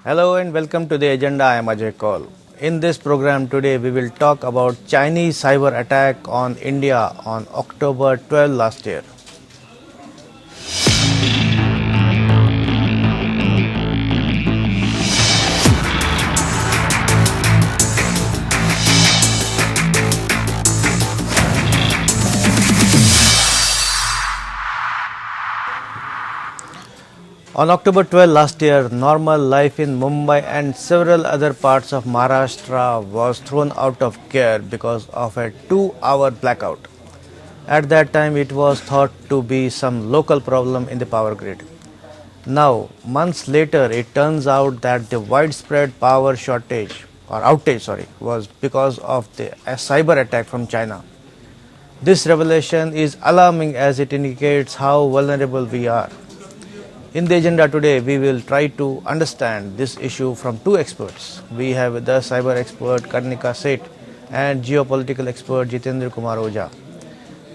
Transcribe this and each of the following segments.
Hello and welcome to the agenda. I am Ajay Kaul. In this program today, we will talk about Chinese cyber attack on India on October 12 last year. On October 12 last year, normal life in Mumbai and several other parts of Maharashtra was thrown out of gear because of a 2-hour blackout. At that time, it was thought to be some local problem in the power grid. Now, months later, it turns out that the widespread power shortage or outage was because of a cyber attack from China. This revelation is alarming as it indicates how vulnerable we are. In the agenda today, we will try to understand this issue from two experts. We have with us cyber expert Karnika Seth and geopolitical expert Jitendra Kumar Oja.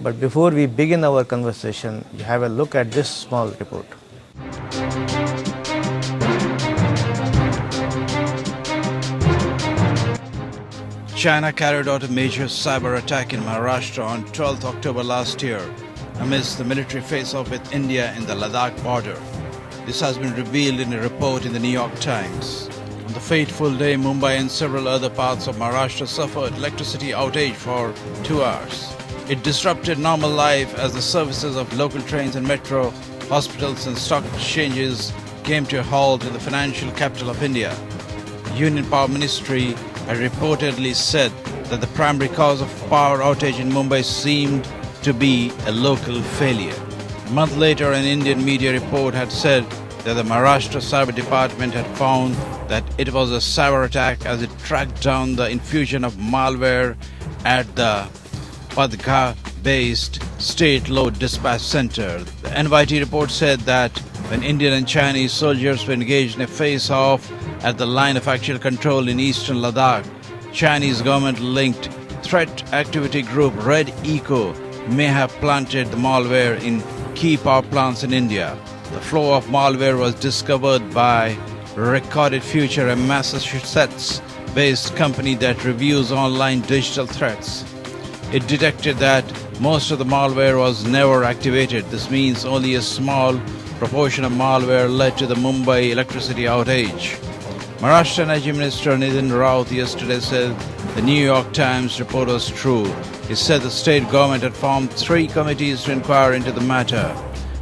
But before we begin our conversation, have a look at this small report. China carried out a major cyber attack in Maharashtra on 12 October last year amidst the military face-off with India in the Ladakh border. This has been revealed in a report in the New York Times. On the fateful day, Mumbai and several other parts of Maharashtra suffered electricity outage for 2 hours. It disrupted normal life as the services of local trains and metro, hospitals and stock exchanges came to a halt in the financial capital of India. Union Power Ministry had reportedly said that the primary cause of power outage in Mumbai seemed to be a local failure. A month later, an Indian media report had said that the Maharashtra Cyber Department had found that it was a cyber attack as it tracked down the infusion of malware at the Padgha-based State Load Dispatch Center. The NYT report said that when Indian and Chinese soldiers were engaged in a face-off at the line of actual control in eastern Ladakh, Chinese government-linked threat activity group Red Eco may have planted the malware in key power plants in India. The flow of malware was discovered by Recorded Future, a Massachusetts-based company that reviews online digital threats. It detected that most of the malware was never activated. This means only a small proportion of malware led to the Mumbai electricity outage. Maharashtra Energy Minister Nitin Raut yesterday said the New York Times report was true. He said the state government had formed 3 committees to inquire into the matter.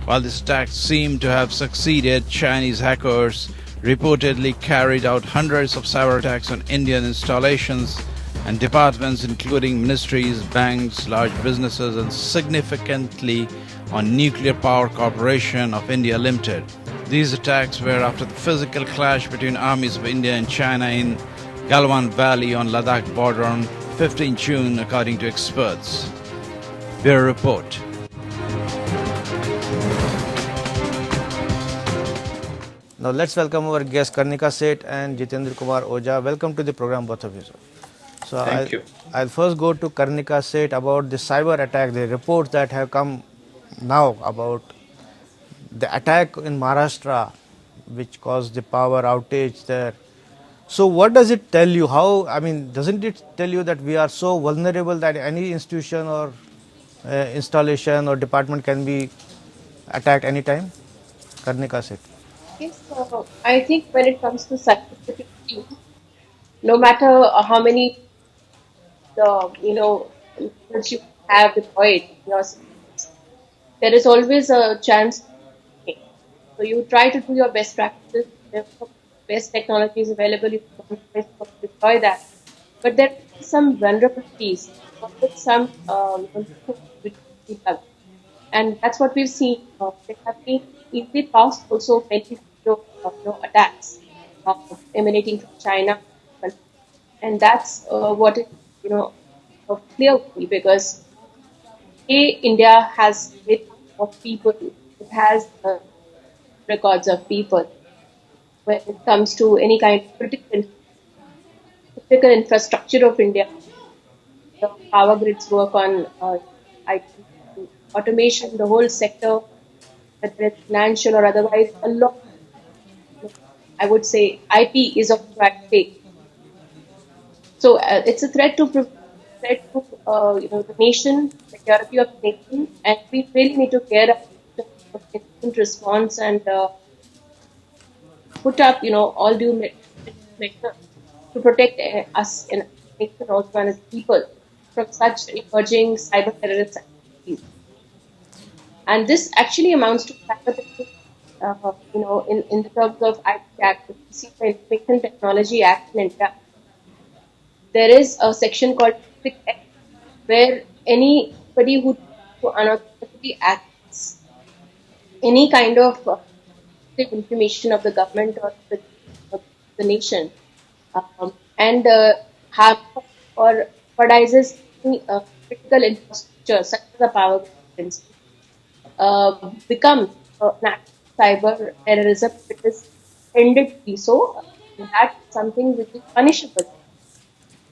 While this attack seemed to have succeeded, Chinese hackers reportedly carried out hundreds of cyber attacks on Indian installations and departments, including ministries, banks, large businesses, and significantly on Nuclear Power Corporation of India Limited. These attacks were after the physical clash between armies of India and China in Galwan Valley on Ladakh border on 15 June, according to experts. Bureau Report. Now let's welcome our guests Karnika Seth and Jitendra Kumar Oja. Welcome to the program, both of you. So Thank you. I'll first go to Karnika Seth about the cyber attack, the reports that have come now about the attack in Maharashtra, which caused the power outage there. So, what does it tell you? Doesn't it tell you that we are so vulnerable that any institution or installation or department can be attacked anytime? Karnika Seth. Yes, so I think when it comes to cybersecurity, no matter how many methods you have deployed in your systems, there is always a chance. So you try to do your best practices, the best technologies available, you try to deploy that. But there are some vulnerabilities, some and that's what we've seen. There have been in the past also many attacks emanating from China, and that's what is clear because India has it of people, it has records of people when it comes to any kind of critical infrastructure of India. The power grids work on IT, automation, the whole sector, whether it's financial or otherwise, a lot I would say IP is also at stake. So it's a threat to the nation, security of the nation, and we really need to care about instant response and put up all due measures to protect us and nation also and as people from such emerging cyber terrorist activities. And this actually amounts to cyber terrorism, in the terms of IT Act, the Information Technology Act in India. There is a section called Ethics Act where anybody who unauthorizedly access any kind of sensitive information of the government or of the nation and harm or jeopardizes any critical infrastructure such as the power grid, for instance, become an act of cyber terrorism if it is intended to be so. That's something which is punishable,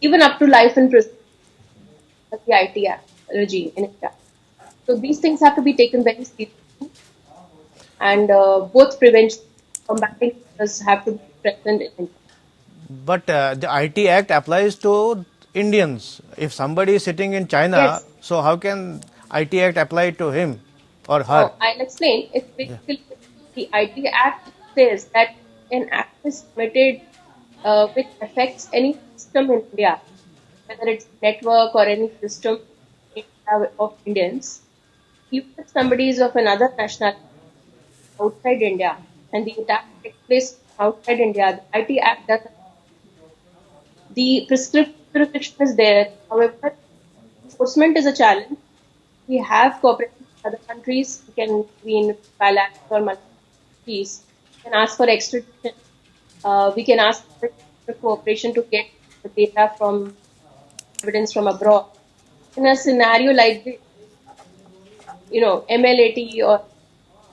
even up to life in prison, as the IT Act regime in India. So these things have to be taken very seriously, and both prevention and combating measures have to be present in India. But the IT Act applies to Indians. If somebody is sitting in China, Yes. so how can IT Act apply to him or her? Oh, I'll explain. It's basically the IT Act says that an act is committed which affects any system in India, whether it's network or any system in India of Indians. Even if somebody is of another nationality outside India and the attack takes place outside India, the IT Act does the prescription is there. However, enforcement is a challenge. We have cooperation with other countries. We can be in bilateral or multilateral treaties. We can ask for extradition. We can ask for cooperation to get the data from evidence from abroad. In a scenario like this, MLAT or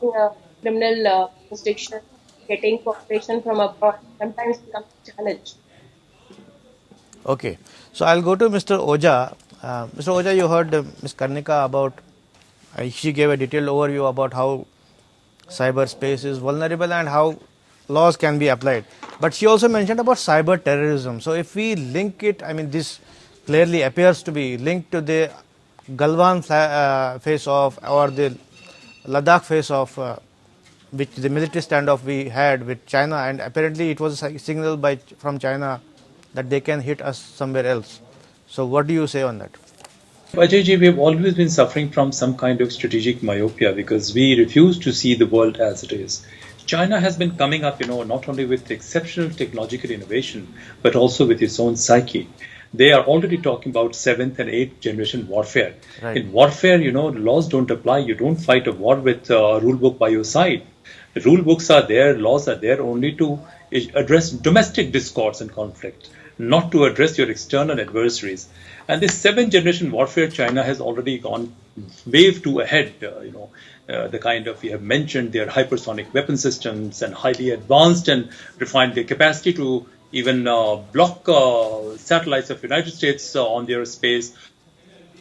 in a criminal jurisdiction, getting cooperation from abroad sometimes becomes a challenge. Okay, so I'll go to Mr. Oja. Mr. Oja, you heard Ms. Karnika about, she gave a detailed overview about how cyberspace is vulnerable and how laws can be applied. But she also mentioned about cyber terrorism. So if we link it, I mean, this clearly appears to be linked to the Galwan face-off or the Ladakh face-off, which the military standoff we had with China, and apparently it was a signal from China that they can hit us somewhere else. So what do you say on that? Ajay, we have always been suffering from some kind of strategic myopia because we refuse to see the world as it is. China has been coming up, not only with exceptional technological innovation, but also with its own psyche. They are already talking about 7th and 8th generation warfare. Right. In warfare, laws don't apply. You don't fight a war with a rule book by your side. The rule books are there, laws are there only to address domestic discords and conflict, not to address your external adversaries. And this 7th generation warfare, China has already gone wave two ahead. The kind of, we have mentioned their hypersonic weapon systems and highly advanced and refined their capacity to even block satellites of United States on their space,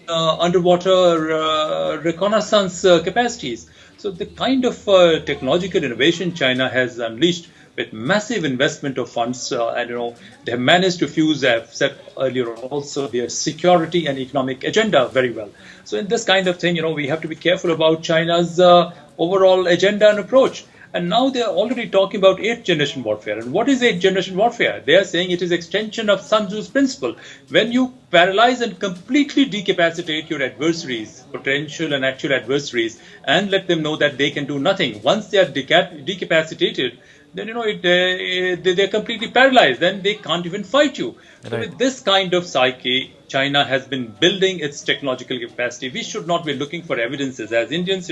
underwater reconnaissance capacities. So the kind of technological innovation China has unleashed with massive investment of funds, and they have managed to fuse, I've said earlier also, their security and economic agenda very well. So in this kind of thing, we have to be careful about China's overall agenda and approach. And now they are already talking about 8th generation warfare. And what is 8th generation warfare? They are saying it is extension of Sun Tzu's principle. When you paralyze and completely decapacitate your adversaries, potential and actual adversaries, and let them know that they can do nothing. Once they are decapacitated, then they're completely paralyzed. Then they can't even fight you. Right. So with this kind of psyche, China has been building its technological capacity. We should not be looking for evidences. As Indians,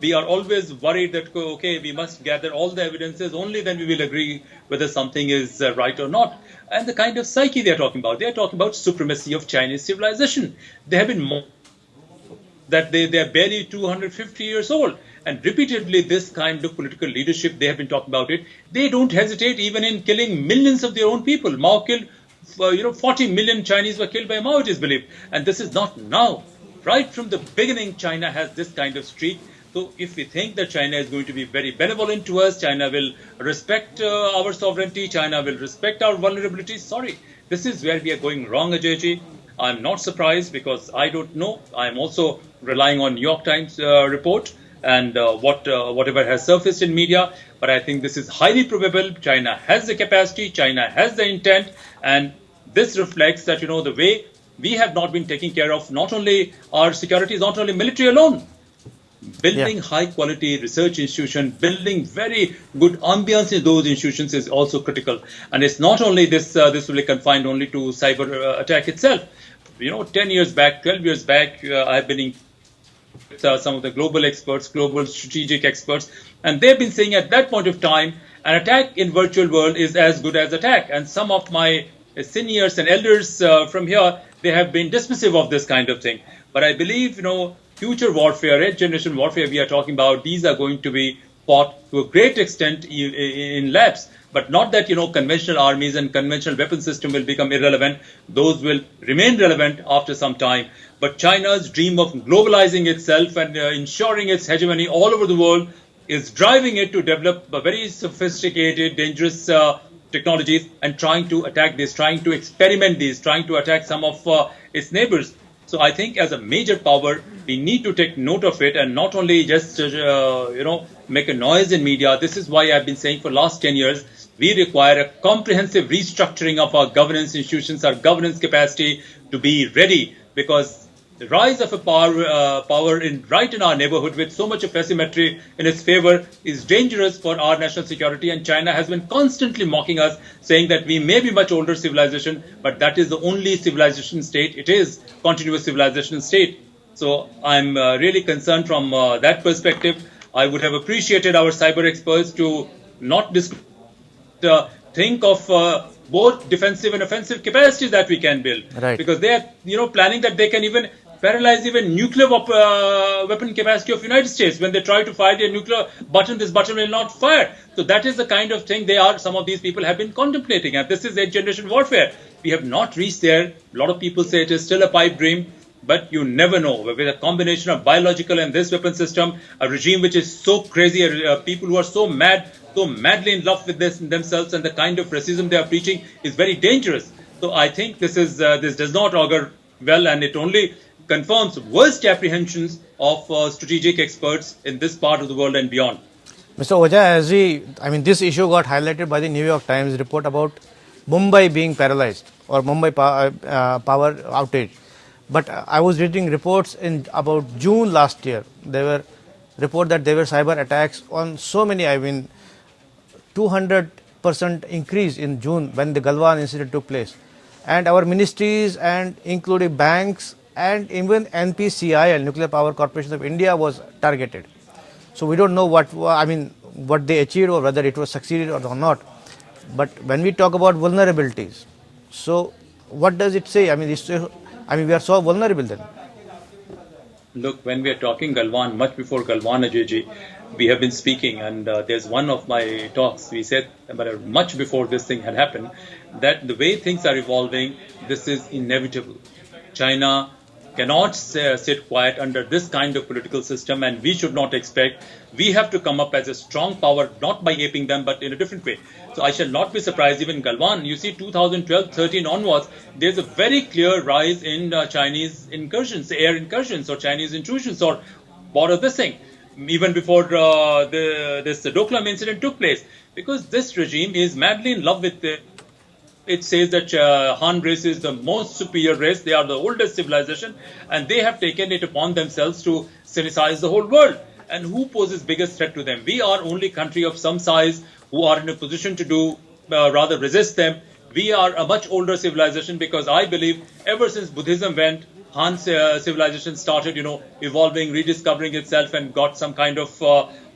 we are always worried that, okay, we must gather all the evidences, only then we will agree whether something is right or not. And the kind of psyche they are talking about supremacy of Chinese civilization. They have been that they are barely 250 years old. And repeatedly, this kind of political leadership, they have been talking about it. They don't hesitate even in killing millions of their own people. Mao killed, 40 million Chinese were killed by Mao, it is believed. And this is not now. Right from the beginning, China has this kind of streak. So if we think that China is going to be very benevolent to us, China will respect our sovereignty, China will respect our vulnerabilities, sorry, this is where we are going wrong, Ajayji. I'm not surprised because I don't know. I'm also relying on New York Times report and whatever has surfaced in media. But I think this is highly probable. China has the capacity, China has the intent, and this reflects that, the way we have not been taking care of not only our security, not only military alone, building high quality research institutions, building very good ambience in those institutions is also critical. And it's not only this will be confined only to cyber attack itself. 10 years back, 12 years back, I've been in some of the global experts, global strategic experts, and they've been saying at that point of time, an attack in virtual world is as good as attack. And some of my seniors and elders from here, they have been dismissive of this kind of thing. But I believe, future warfare, eighth generation warfare we are talking about, these are going to be fought to a great extent in labs. But not that, conventional armies and conventional weapon system will become irrelevant. Those will remain relevant after some time. But China's dream of globalizing itself and ensuring its hegemony all over the world is driving it to develop a very sophisticated, dangerous technologies and trying to attack this, trying to experiment these, trying to attack some of its neighbors. So I think as a major power, we need to take note of it and not only just, make a noise in media. This is why I've been saying for the last 10 years, we require a comprehensive restructuring of our governance institutions, our governance capacity to be ready, because the rise of a power right in our neighborhood with so much of asymmetry in its favor is dangerous for our national security. And China has been constantly mocking us, saying that we may be much older civilization, but that is the only civilization state. It is continuous civilization state. So I'm really concerned from that perspective. I would have appreciated our cyber experts to not think of both defensive and offensive capacities that we can build. Right. Because they are, planning that they can even paralyze even nuclear weapon capacity of United States. When they try to fire their nuclear button, this button will not fire. So that is the kind of thing some of these people have been contemplating. And this is eighth generation warfare. We have not reached there. A lot of people say it is still a pipe dream. But you never know. With a combination of biological and this weapon system, a regime which is so crazy, people who are so mad, so madly in love with themselves, and the kind of racism they are preaching is very dangerous. So I think this does not augur well, and it only confirms worst apprehensions of strategic experts in this part of the world and beyond. Mr. Oja, this issue got highlighted by the New York Times report about Mumbai being paralyzed or Mumbai power outage. But I was reading reports in about June last year. There were reports that there were cyber attacks on so many, 200% increase in June when the Galwan incident took place. And our ministries and including banks and even NPCIL, Nuclear Power Corporation of India, was targeted. So we don't know what they achieved or whether it was succeeded or not. But when we talk about vulnerabilities, so what does it say? We are so vulnerable then. Look, when we are talking Galwan, much before Galwan, Ajayji, we have been speaking, and there's one of my talks, we said, but much before this thing had happened, that the way things are evolving, this is inevitable. China cannot sit quiet under this kind of political system, and we should not expect. We have to come up as a strong power, not by aping them, but in a different way. So I shall not be surprised, even Galwan, you see 2012-13 onwards, there's a very clear rise in Chinese incursions, air incursions or Chinese intrusions or what of this thing, even before this Doklam incident took place. Because this regime is madly in love with it says that Han race is the most superior race. They are the oldest civilization, and they have taken it upon themselves to civilize the whole world. And who poses biggest threat to them? We are only country of some size who are in a position to rather resist them. We are a much older civilization because I believe ever since Buddhism went, Han's civilization started, evolving, rediscovering itself, and got some kind of,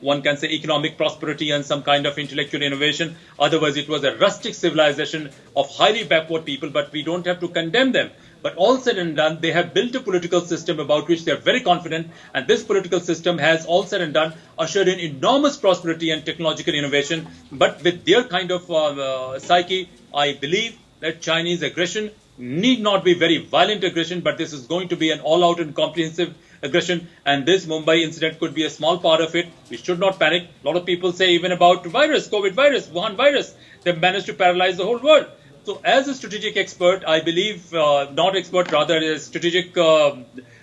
one can say, economic prosperity and some kind of intellectual innovation. Otherwise, it was a rustic civilization of highly backward people, but we don't have to condemn them. But all said and done, they have built a political system about which they are very confident, and this political system has, all said and done, ushered in enormous prosperity and technological innovation. But with their kind of psyche, I believe that Chinese aggression need not be very violent aggression, but this is going to be an all-out and comprehensive aggression, and this Mumbai incident could be a small part of it. We should not panic. A lot of people say even about virus, COVID virus, Wuhan virus, they've managed to paralyze the whole world. So, as a strategic expert, I believe, not expert, rather a strategic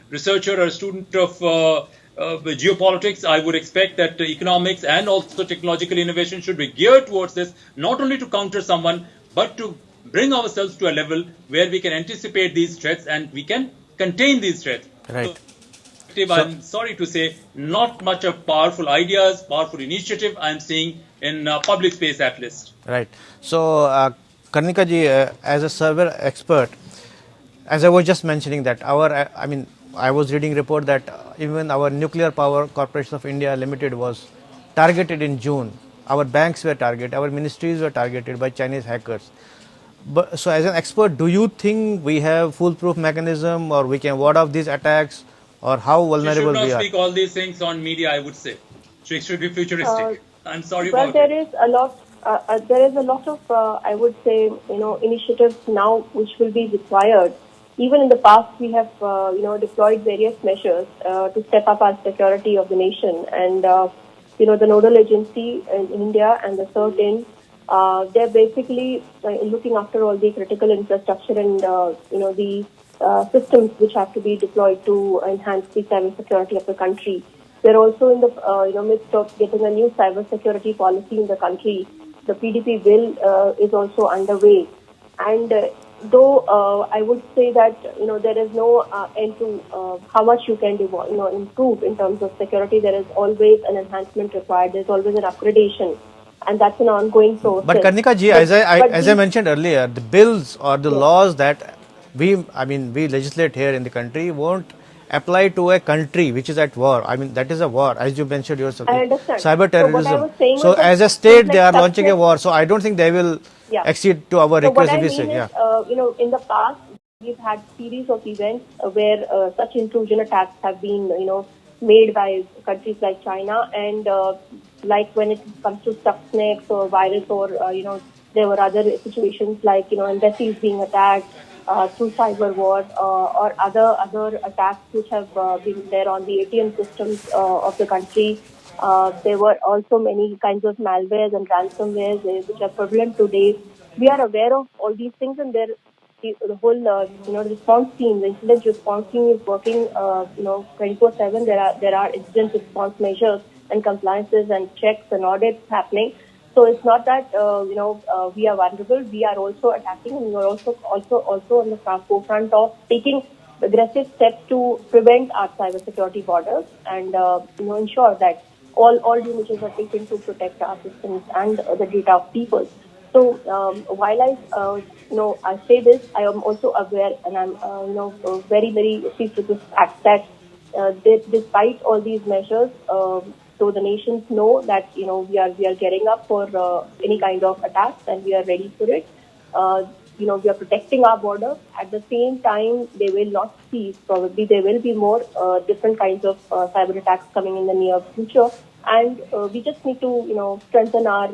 researcher or a student of geopolitics, I would expect that economics and also technological innovation should be geared towards this, not only to counter someone, but to bring ourselves to a level where we can anticipate these threats and we can contain these threats. Right. So, I'm sorry to say, not much of powerful ideas, powerful initiative I'm seeing in public space at least. Right. So, Karnika ji, as a server expert, as I was just mentioning that I was reading report that even our Nuclear Power Corporation of India Limited was targeted in June. Our banks were targeted, our ministries were targeted by Chinese hackers. But so, as an expert, do you think we have foolproof mechanism, or we can ward off these attacks, or how She should vulnerable not we are? speak all these things on media, I would say. She should be Uh, futuristic. I'm sorry well, about it. there is a lot of, I would say, initiatives now which will be required. Even in the past, we have, deployed various measures to step up our security of the nation. And, the nodal agency in India and the CERT-In, they're basically looking after all the critical infrastructure and, the systems which have to be deployed to enhance the cyber security of the country. We're also in the midst of getting a new cyber security policy in the country. The PDP bill is also underway, and though I would say that there is no end to how much you can improve in terms of security. There is always an enhancement required. There's always an upgradation, and that's an ongoing process. But Karnika ji, as I mentioned earlier, the bills or the laws that we legislate here in the country won't apply to a country which is at war. I mean, that is a war, as you mentioned yourself. I understand. Cyber So what I terrorism. was saying So, was that as a state, they are like launching a success- war. So, I don't think they will Yeah. accede to our So what request I if we mean say, is, yeah. in the past, we've had series of events where such intrusion attacks have been, made by countries like China, and like when it comes to Stuxnet or virus, or there were other situations like embassies being attacked through cyber war, or other attacks which have been there on the ATM systems of the country. There were also many kinds of malwares and ransomwares which are prevalent today. We are aware of all these things, and the whole response team, the incident response team is working 24/7. There are incident response measures and compliances and checks and audits happening. So it's not that we are vulnerable. We are also attacking, and we are also on the forefront of taking aggressive steps to prevent our cybersecurity borders and ensure that all due measures are taken to protect our systems and the data of people. So while I say this, I am also aware, and I'm very very pleased with this fact that despite all these measures, so the nations know that we are getting up for any kind of attacks, and we are ready for it. We are protecting our border. At the same time, they will not cease. Probably there will be more different kinds of cyber attacks coming in the near future, and we just need to strengthen our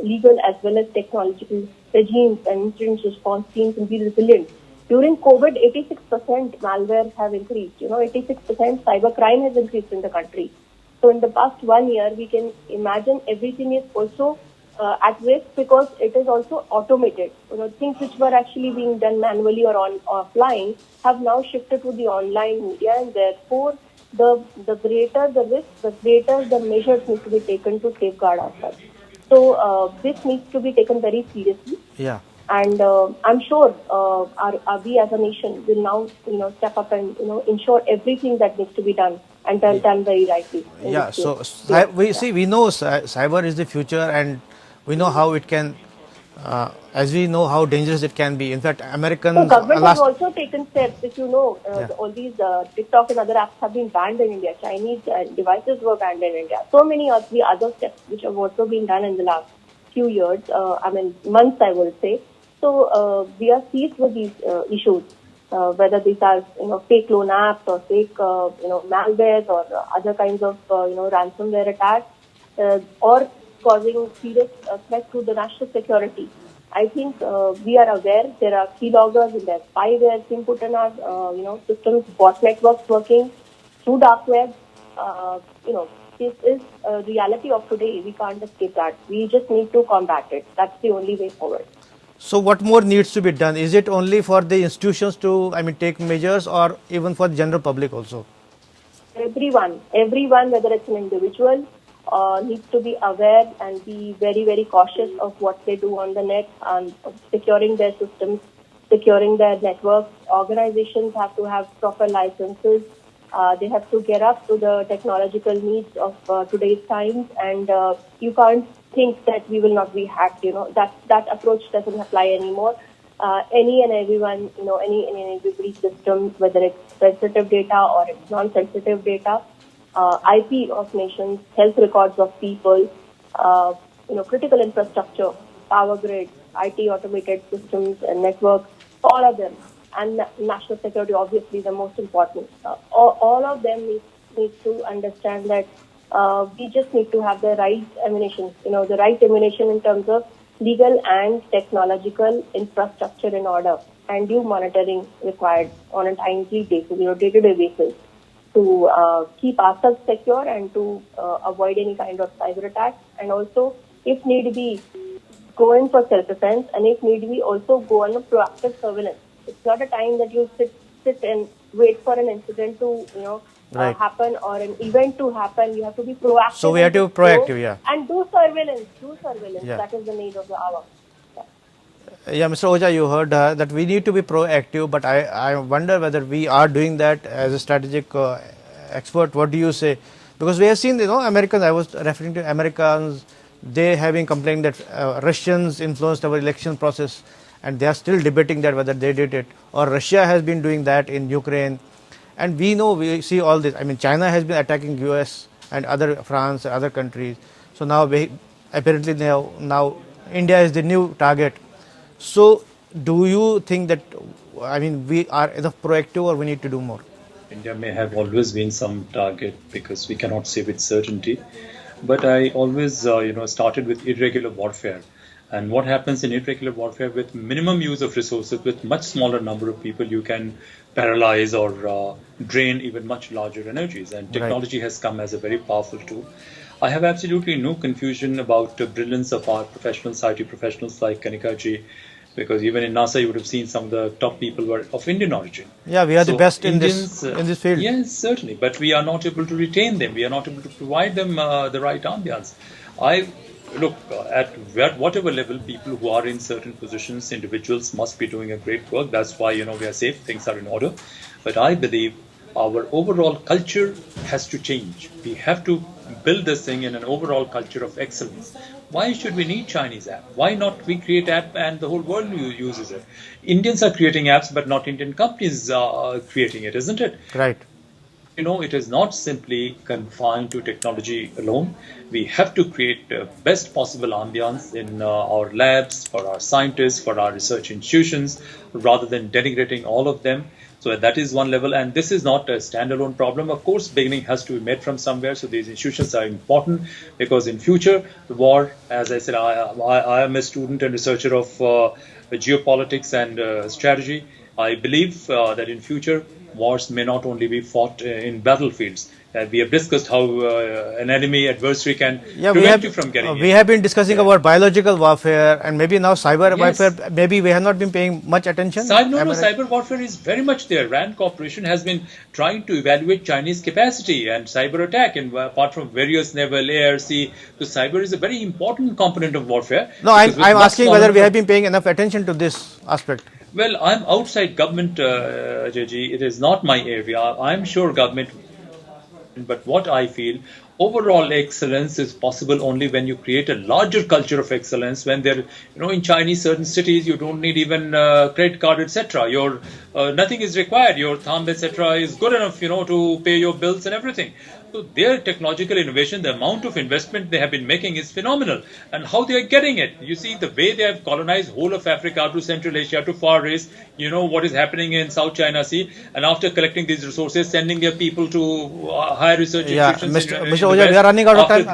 legal as well as technological regimes and incident response teams and be resilient. During COVID, 86% malware have increased. 86% cyber crime has increased in the country. So in the past 1 year, we can imagine everything is also at risk because it is also automated. Things which were actually being done manually or offline have now shifted to the online media, and therefore the greater the risk, the greater the measures need to be taken to safeguard ourselves. So this needs to be taken very seriously. Yeah. And I'm sure we as a nation will now step up and ensure everything that needs to be done and done very rightly. Yeah, so we know cyber is the future, and we know how it can, as we know how dangerous it can be. In fact, Americans So government has last also taken steps. If all these TikTok and other apps have been banned in India. Chinese devices were banned in India. So many of the other steps which have also been done in the last few years, months, I would say. So we are seized with these issues, whether these are fake loan apps or fake malwares or other kinds of ransomware attacks, or causing serious threat to the national security. I think we are aware there are keyloggers and there are spywares being put in our systems, bot networks working. through dark web. This is a reality of today. We can't escape that. We just need to combat it. That's the only way forward. So what more needs to be done? Is it only for the institutions to, take measures, or even for the general public also? Everyone, whether it's an individual, needs to be aware and be very, very cautious of what they do on the net and securing their systems, securing their networks. Organizations have to have proper licenses. They have to get up to the technological needs of today's times, and you can't think that we will not be hacked. That approach doesn't apply anymore. Any and everyone, any every system, whether it's sensitive data or it's non-sensitive data, IP of nations, health records of people, critical infrastructure, power grids, IT automated systems and networks, all of them, and national security, obviously the most important. All of them need to understand that we just need to have the right ammunition, the right ammunition in terms of legal and technological infrastructure in order, and due monitoring required on a timely basis, day-to-day basis, to keep ourselves secure and to avoid any kind of cyber attacks, and also, if need be, go in for self-defense, and if need be, also go on a proactive surveillance. It's not a time that you sit and wait for an incident to, Right. happen or an event to happen. You have to be proactive. So we have to be proactive, yeah. And do surveillance. Yeah. That is the need of the hour. Yeah, Mr. Oja, you heard that we need to be proactive, but I wonder whether we are doing that as a strategic expert. What do you say? Because we have seen, Americans, I was referring to Americans, they have been complaining that Russians influenced our election process, and they are still debating that whether they did it, or Russia has been doing that in Ukraine. And we see all this. China has been attacking US and France, other countries. So now apparently now India is the new target. So do you think that, we are enough proactive, or we need to do more? India may have always been some target because we cannot say with certainty. But I always, started with irregular warfare. And what happens in irregular warfare, with minimum use of resources, with much smaller number of people, you can paralyze or drain even much larger energies. And technology has come as a very powerful tool. I have absolutely no confusion about the brilliance of our professionals, IT professionals like Kanika ji, because even in NASA you would have seen some of the top people were of Indian origin. Yeah, we are the best in this field. Yes, certainly, but we are not able to retain them. We are not able to provide them the right ambience. Look, at whatever level, people who are in certain positions, individuals must be doing a great work. That's why, we are safe, things are in order. But I believe our overall culture has to change. We have to build this thing in an overall culture of excellence. Why should we need Chinese app? Why not we create app and the whole world uses it? Indians are creating apps, but not Indian companies are creating it, isn't it? Right. It is not simply confined to technology alone. We have to create the best possible ambience in our labs, for our scientists, for our research institutions, rather than denigrating all of them. So that is one level, and this is not a standalone problem. Of course, beginning has to be made from somewhere, so these institutions are important, because in future, the war, as I said, I am a student and researcher of geopolitics and strategy. I believe that in future, wars may not only be fought in battlefields. We have discussed how an enemy adversary can prevent you from getting we have been discussing about biological warfare, and maybe now cyber warfare. Maybe we have not been paying much attention. Cyber warfare is very much there. RAND Corporation has been trying to evaluate Chinese capacity and cyber attack, and apart from various naval, air, sea, so cyber is a very important component of warfare. No, I'm asking whether we have been paying enough attention to this aspect. Well, I'm outside government, JG. It is not my area. I'm sure government. But what I feel, overall excellence is possible only when you create a larger culture of excellence. When there, in Chinese certain cities, you don't need even credit card, etc. Your nothing is required. Your thumb, etc. is good enough, to pay your bills and everything. So their technological innovation, the amount of investment they have been making is phenomenal. And how they are getting it. You see the way they have colonized whole of Africa to Central Asia to Far East, what is happening in South China Sea. And after collecting these resources, sending their people to higher research institutions. Mr. Oja, we are running out of time.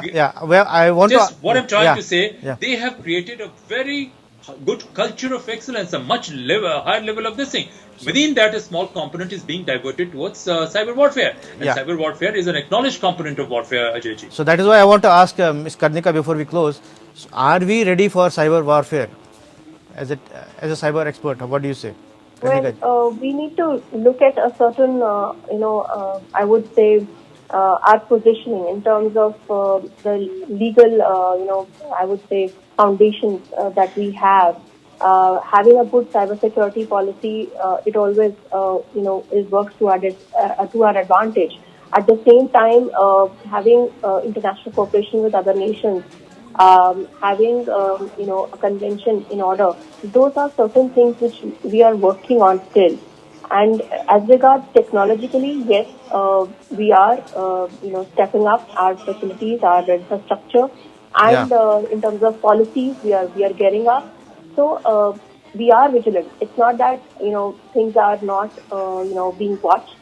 What I'm trying to say, they have created a very good culture of excellence, a much higher level of this thing. Within that, a small component is being diverted towards cyber warfare. And Yeah. cyber warfare is an acknowledged component of warfare, Ajayji. So that is why I want to ask Ms. Karnika before we close, so are we ready for cyber warfare as as a cyber expert? What do you say? Karnika? Well, we need to look at a certain, I would say, our positioning in terms of the legal, I would say, foundations that we have. Having a good cybersecurity policy, it always, it works to our advantage. At the same time, having international cooperation with other nations, having a convention in order. Those are certain things which we are working on still. And as regards technologically, yes, we are stepping up our facilities, our infrastructure, and in terms of policies, we are gearing up. So we are vigilant. It's not that things are not being watched.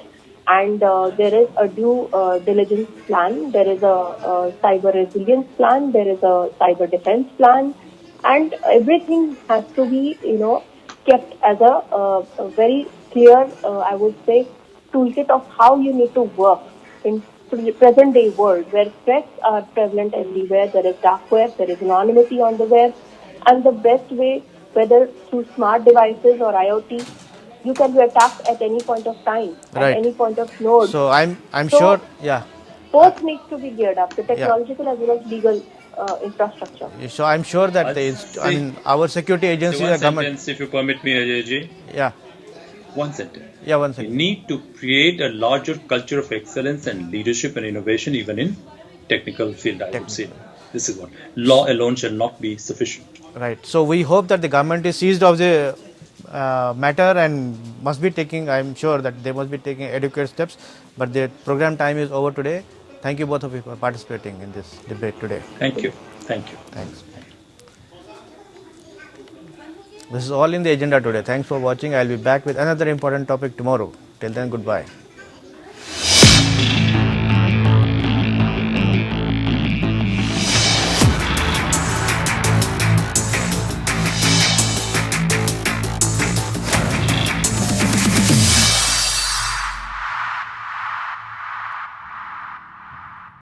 And there is a due diligence plan, there is a cyber resilience plan, there is a cyber defense plan, and everything has to be, kept as a very clear, I would say, toolkit of how you need to work in present day world where threats are prevalent everywhere. There is dark web, there is anonymity on the web, and the best way, whether through smart devices or IoT, you can be attacked at any point of time, Right. at any point of node. So I'm So- sure, yeah. Both needs to be geared up, the technological as well as legal infrastructure. So I'm sure that our security So agencies one are government. sentence, if you permit me, Ajayji. Yeah, One sentence. yeah. One We second. need to create a larger culture of excellence and leadership and innovation, even in technical field, I would say. This is what. Law alone shall not be sufficient. Right. So we hope that the government is seized of the matter and must be taking. I'm sure that they must be taking adequate steps. But the program time is over today. Thank you both of you for participating in this debate today. Thank you. Thank you. Thanks. This is all in the agenda today. Thanks for watching. I'll be back with another important topic tomorrow. Till then, goodbye.